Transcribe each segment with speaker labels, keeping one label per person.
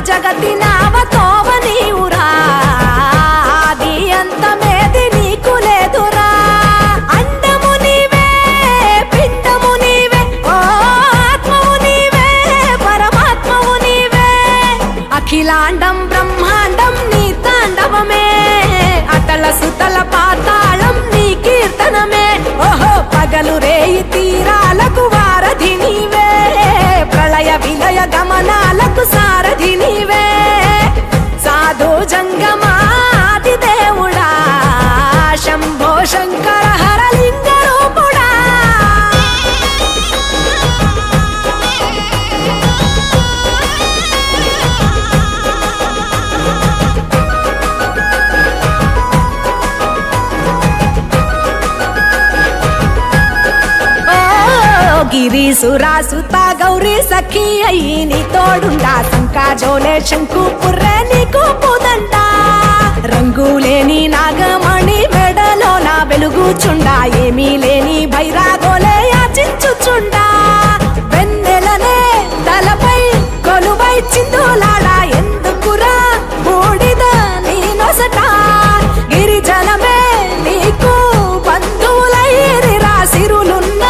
Speaker 1: జగతి నావతోవ నీవురా ఆది అంతమేది నీకు లేదురా అండము నీవే పిండము నీవే ఓ ఆత్మవు నీవే పరమాత్మవు నీవే అఖిలాండం బ్రహ్మాండం నీ తాండవమే అతల సుతల పాతాళం నీ కీర్తనమే ఓహో పగలు రేయి తీరాలకు వారధి నీవే ప్రళయ విలయ గమనాలకు సారథి నీవే సాధు జంగమాది దేవుడా శంభో శంకర హరలింగ రూపుడా గిరీసురాసుత గౌరీ సఖీ అయ్యి నీ తోడుండా సంకాజోలే శంకు పుర్రె నీకు పుదండ రంగులేని నాగమణి మెడలో నా వెలుగుచుండా ఏమీ లేని భైరాగోలే యాచించుచుండా వెన్నెలనే తలపై కొలువై చిందులాడా ఎందుకురా బూడిద నీ నొసట గిరిజనమే నీకు బంధువులైరిరా సిరులున్న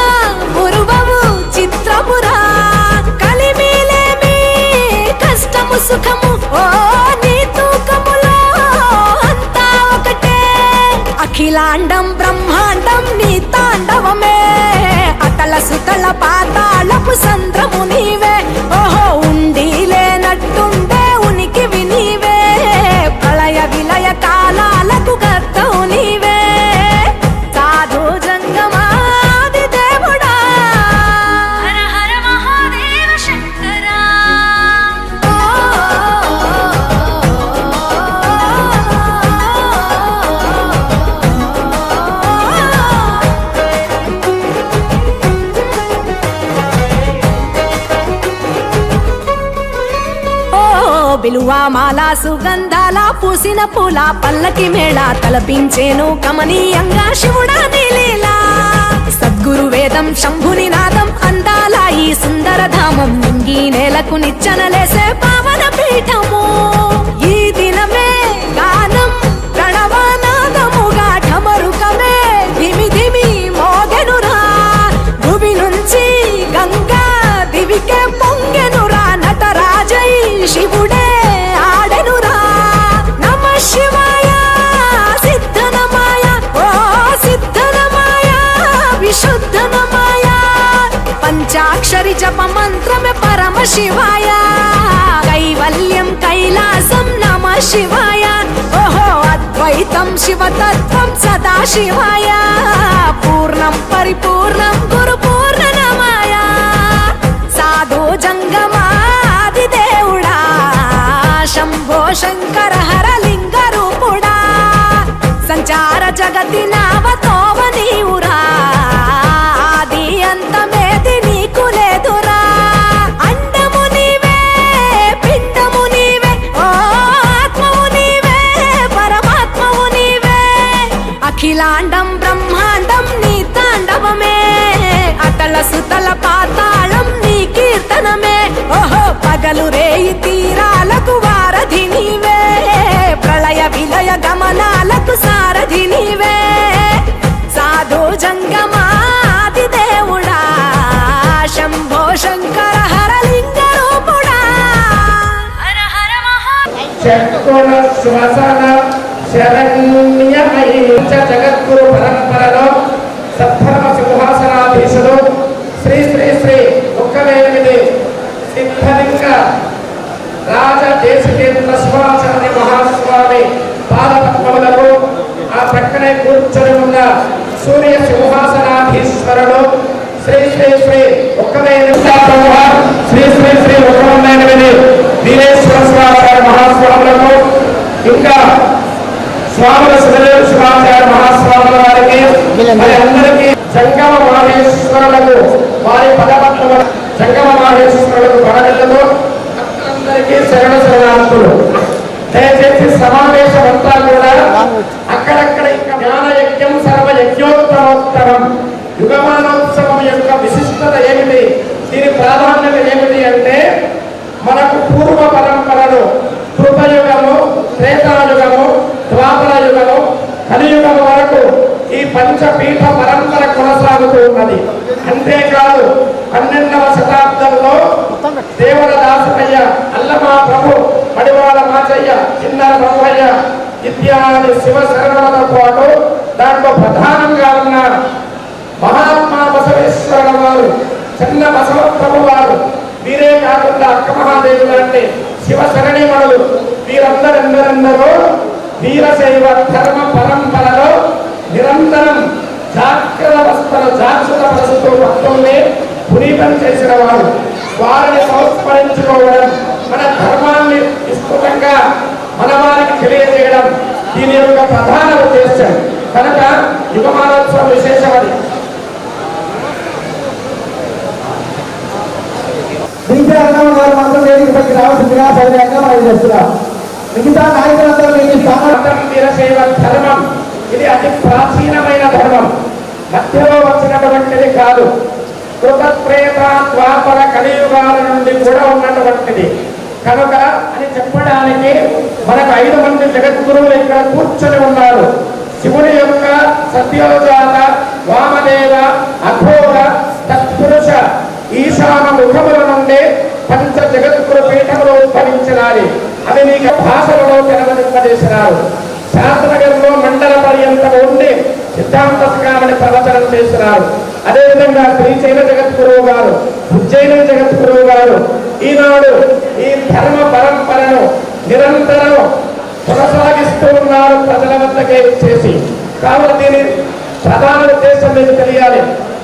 Speaker 1: చిత్రమురా కలిమిలేమి కష్టము సుఖము ఓ నీ తూకములో అంతా ఒకటే అఖిలాండం బ్రహ్మాండం నీ తాండవమే అతల సుతల పాతాళపు సంద్రము నీవే ఓహో ఉండి లేనట్టుండే ఉనికివి నీవే ప్రళయ విలయ కాలాలకు కర్తవు నీవే సాధు జంగమాది దేవుడా బిలువామాల సుగంధాల పూసిన పూల పల్లకి మేళ తలపించేను కమనీయంగా శివుడా నీలీలా సద్గురు వేదం శంభుని నాదం అందాల ఈ సుందర ధామం నింగి నేలకు నిచ్చనలేసే పావన పీఠము ఈ దినమే గానం ప్రణవనాదముగా ఢమరుకమే ధిమి ధిమి మోగెనురా భూమి నుంచి గంగా దివికే పొంగెనురా నటరాజై శివుడే ఆడెనురా నమ శివాయ సిద్ధనమాయ ఓ సిద్ధనమాయ విశుద్ధనమాయ పంచాక్షరి జప మంత్రమే పరమ శివాయ కైవల్యం కైలాసం నమ శివాయ ఓహో అద్వైతం శివతత్వం సదా శివాయ పూర్ణం పరిపూర్ణం గురు పూర్ణనమాయ సాధు జంగమాది దేవుడా శంభో శంకర హరలింగ రూపుడా సంచార జగతి నావతోవ నీవురా ఆది అంతమేది నీకు లేదురా అండము నీవే పిండము నీవే ఓ ఆత్మవు నీవే పరమాత్మవు నీవే అఖిలాండం బ్రహ్మాండం నీ తాండవమే అతల సుతల పాతాళం నీ కీర్తనమే ఓహో పగలు రేయి తీరాలకు వారధి నీవే ప్రళయ విలయ గమనాలకు సారథి నీవే సాధు జంగమాది దేవుడా శంభో శంకర హరలింగ రూపుడా హర హర మహా
Speaker 2: శ్వాసన శరణ్యమయీ జగద్గురు పరంపరలో సద్ధర్మ సింహాసనాధీశుడు శ్రీ శ్రీ శ్రీ ఒక్కవేమిది సిద్ధలింగ రాజదేశికేంద్ర శివాచార్య మహాస్వామి పాదపద్మములకు ఆ ప్రక్కనే కూర్చొని ఉన్న సూర్య సింహాసనాధీశ్వరుడు శ్రీ శ్రీ శ్రీ ఒక్కవేమిది శ్రీ శ్రీ శ్రీ ఒక్కవేమిది వీరేశ్వర శివాచార్య మహాస్వాములకు ఇంకా స్వాముల సుధదేవ శివాచార్య మహాస్వాముల వారికి మరి అందరికీ జంగమ మహేశ్వరులకు వారి పదపద్మ జంగమ మహేశ్వరులకు పడగలతో అందరికీ శరణ శరణార్థులు దయచేసి సమావేశం అంతా కూడా అక్కడక్కడ ఇంకా జ్ఞానయజ్ఞం సర్వయజ్ఞోత్తమోత్తరం యుగమానోత్సవం యొక్క విశిష్టత ఏమిటి, దీని ప్రాధాన్యత ఏమిటి అంటే మనకు పూర్వ పరంపరలో కలియుగం వరకు ఈ పంచపీఠ పరంపర కొనసాగుతూ ఉన్నది. అంతేకాదు 12వ శతాబ్దంలో దేవర దాసయ్య, అల్లమా ప్రభు, మడివాడ మాచయ్య, చిన్నర బ్రహ్మయ్య ఇత్యాది శివ శరణులతో పాటు దాంట్లో ప్రధానంగా ఉన్న మహాత్మా బసవేశ్వరుల వారు, చిన్న బసవ ప్రభు వారు, వీరే కాకుండా అక్క మహాదేవి లాంటి శివ శరణిమణులు వీరందరెందరెందరో వీరశైవ ధర్మ పరంపరలో నిరంతరం జాగ్రత్త పరుస్తూ భక్తుల్ని పునీతం చేసిన వారు. వారిని సంస్మరించుకోవడం, మన ధర్మాన్ని విస్తృతంగా మన వారికి తెలియజేయడం దీని యొక్క ప్రధాన ఉద్దేశం. కనుక యుగమానోత్సవం విశేషమది.
Speaker 3: గారు మాత్రం వేదిక పైకి రావాల్సిందిగా సౌకర్యంగా మనం చేస్తున్నాం. మిగతా నాయకులందరూ
Speaker 2: వీరశైవ ధర్మం ఇది అతి ప్రాచీనమైన ధర్మం, మధ్యలో వచ్చినటువంటిది కాదు. కృతప్రేత ద్వాపర కలియుగాల నుండి కూడా ఉన్నటువంటిది. కనుక అని చెప్పడానికి మనకు 5 మంది జగద్గురువులు ఇక్కడ కూర్చొని ఉన్నారు. శివుని యొక్క సత్యోజాత, వామదేవ, అఘోర, తత్పురుష ఈశాన ముఖముల నుండి పంచ జగద్గురు పీఠములు ఉద్భవించినాయి. అవి మీకు భాషలలో తెరవనింపజేసినారు. శాస్త్రగంలో మండల పర్యంతం ఉండి సిద్ధాంత శిఖామణి ప్రవచనం చేసినారు. అదేవిధంగా శ్రీశైల జగద్గురువు గారు, ఉజ్జయిని జగద్గురువు గారు ఈనాడు ఈ ధర్మ పరంపరను నిరంతరం కొనసాగిస్తూ ఉన్నారు ప్రజల వద్దకే చేసి. కావున దీని ప్రధాన ఉద్దేశం మీకు తెలియాలి.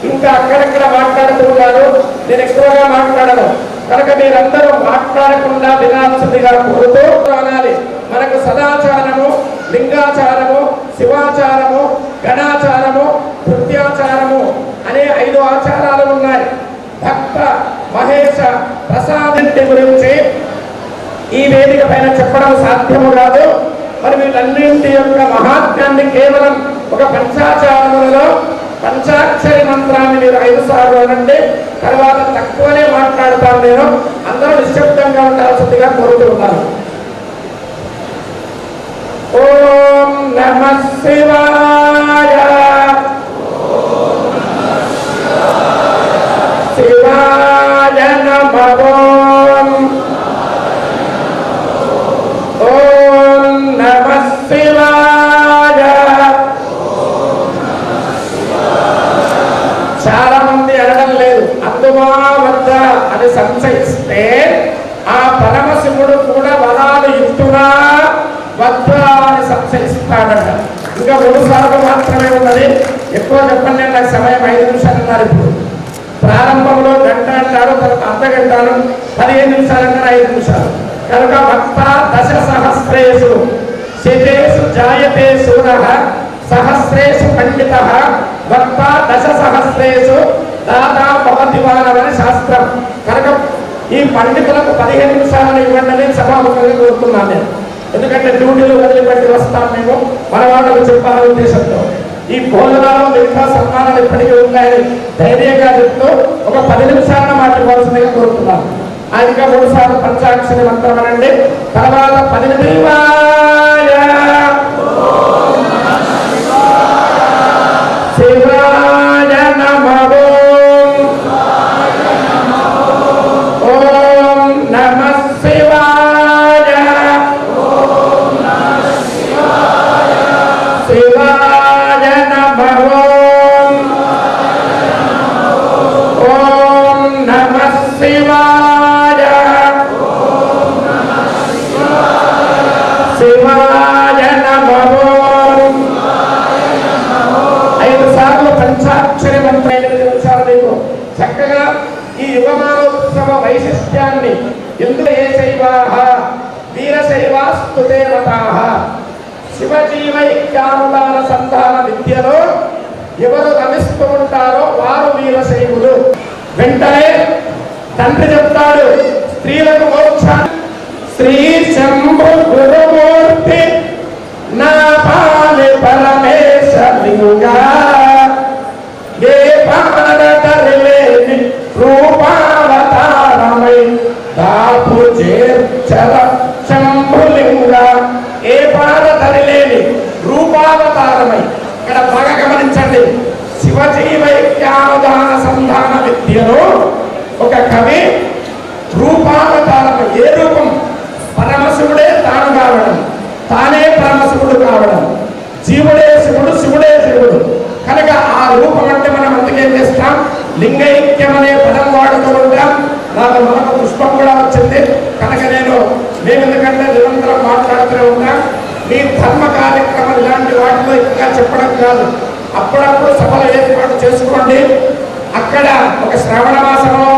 Speaker 2: ఇంకా అక్కడక్కడ మాట్లాడుతున్నారు, నేను ఎక్కువగా మాట్లాడను. కనుక మీరందరూ మాట్లాడకుండా వినాల్సిందిగా కోరుతూ అనాలి. మనకు సదాచారము, లింగాచారము, శివాచారము, గణాచారము, కృత్యాచారము అనే 5 ఆచారాలు ఉన్నాయి. భక్త మహేష ప్రసాదంటి గురించి ఈ వేదిక పైన చెప్పడం సాధ్యము కాదు. మరి వీళ్ళన్నింటి యొక్క మహాత్మ్యాన్ని కేవలం ఒక పంచాచారములలో పంచాక్షరి మంత్రాన్ని మీరు 5 సార్లు అనండి. తర్వాత తక్కువనే మాట్లాడతాను నేను. అందరూ నిశ్శబ్దంగా ఉండాల్సిందిగా కోరుతున్నాను. ఓం నమః శివాయ, శివాయ నమః. ఓం నమః శివాయ. చాలా మంది అనడం లేదు. అందుమా వద్ద అని సంశయిస్తే ఆ పరమశివుడు కూడా వరాలు ఇస్తున్నా వద్దా అని సంశయిస్తాడట. ఇంకా 3 సార్లు మాత్రమే ఉన్నది. ఎక్కువ చెప్పండి, నాకు సమయం 5 నిమిషాలు అన్నారు. ఇప్పుడు ప్రారంభంలో గంట అంటారు, తర్వాత అర్ధగంట, 15 నిమిషాలు అన్నారు, 5 నిమిషాలు. కనుక భక్త దశ సహస్రేషు శతేషు జాయతే శూరః సహస్రేషు పండితః భక్త దశ సహస్రేషు దాదా భవతి వానవని శాస్త్రం. కనుక ఈ పండితులకు 15 నిమిషాలను ఇవ్వండి సభాముఖంగా కోరుతున్నాను నేను. ఎందుకంటే డ్యూటీలు వదిలిపెట్టి వస్తాం మేము, మన వాళ్ళకు చెప్పాలనే ఉద్దేశంతో. ఈ భోజనాలు మిగతా సన్మానాలు ఇప్పటికీ ఉన్నాయని ధైర్యంగా చెప్తూ ఒక 10 నిమిషాలను మాట్లాడవలసిందిగా కోరుతున్నాను. ఇంకా 3 సార్లు పంచాక్షరి మంత్రం అనండి. తర్వాత 10 శివాయ నమః. ఓం నమః శివాయ, శివాయ నమః. ఓం నమః శివాయ, శివాయ నమః. 5 సార్లు పంచాక్షరి మంత్రం 5 నిమిషాలు మీకు చక్కగా ఈ యుగమానోత్సవ వైశిష్ట్యాన్ని ఎందుకు ఏ శైవాః వీరశైవాస్తు దేవతాః శివజీవైక్యానుదాన సంధాన విద్యలో ఎవరు రమిస్తూ ఉంటారో వారు వీరశైవులు. వెంటనే తండ్రి చెప్తాడు, స్త్రీలకు మోక్షాన్ని శ్రీ శంభు గురుమూర్తి నా పాలి పరమేశ లింగా ఏ పాడలేని రూపావతారమై దాపు చేర్చల శంభులింగ. ఏ పాడలేని రూపావతార రూపావతారమై, ఇక్కడ బాగా గమనించండి, శివజీవైక్యానుదాన సంధాన విద్యను ఒక కవి రూపావతారమై, ఏ రూపం? పరమశివుడే తాను కావడం, తానే పరమశివుడు కావడం, జీవుడే శివుడు, శివుడే శివుడు కనుక ఆ రూపం అంటే మనం అందుకేం చేస్తాం, లింగైక్యం అనే పదం వాడుతూ ఉంటాం. నాకు మనకు పుష్పం కూడా వచ్చింది కనుక మేము ఎందుకంటే నిరంతరం మాట్లాడుతూనే ఉంటాం. మీ ధర్మ కార్యక్రమం ఇలాంటి వాటిలో ఇంకా చెప్పడం కాదు, అప్పుడప్పుడు సభలు ఏర్పాటు చేసుకోండి. అక్కడ ఒక శ్రావణ మాసంలో,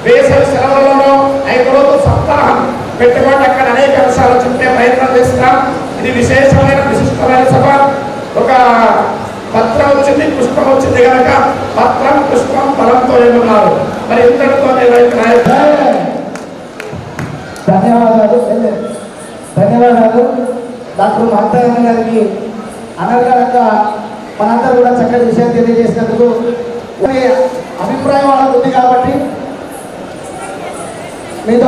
Speaker 2: వేసవి సెలవులలో 5 రోజులు సప్తాహం పెట్టుకోండి. అక్కడ అనేక అంశాలు చెప్పే ప్రయత్నం చేస్తాం. ఇది విశేషమైన విశిష్టమైన సభ. ఒక పత్రం వచ్చింది, పుష్పం వచ్చింది కనుక పత్రం పుష్పం ఫలంతో ఏమన్నారు. మరి ఇంతటితో
Speaker 3: ధన్యవాదాలు డాక్టర్ మహంతయ్య గారికి. అనగా మనందరూ కూడా చక్కటి విషయం తెలియజేసినందుకు. అభిప్రాయం వాళ్ళకు ఉంది కాబట్టి మీతో